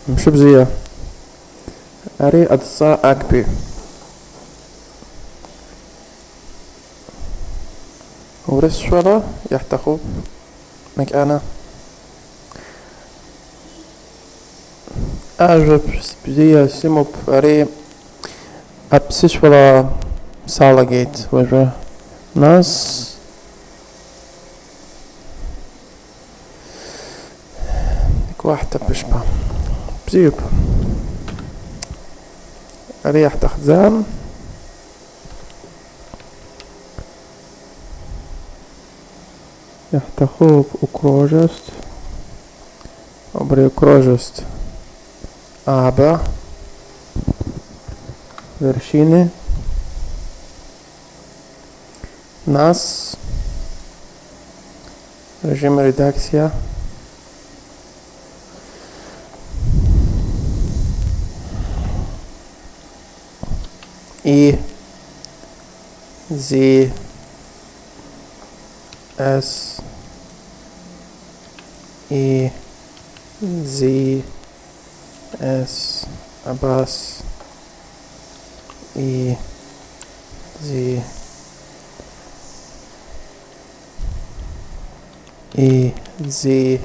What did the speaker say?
Mshubziya. Ari adsa akbi. ورسولة يحتخب مكانه أعجب بزيا سيموب أري أبسش ولا سالجيت وجه ناس واحدة بشبه بزيب أري يحتخزام يحتخوب أكروجست أبري أكروجست أبا вершины нас режим редакция и Z S E Z S Abbas E Z E Z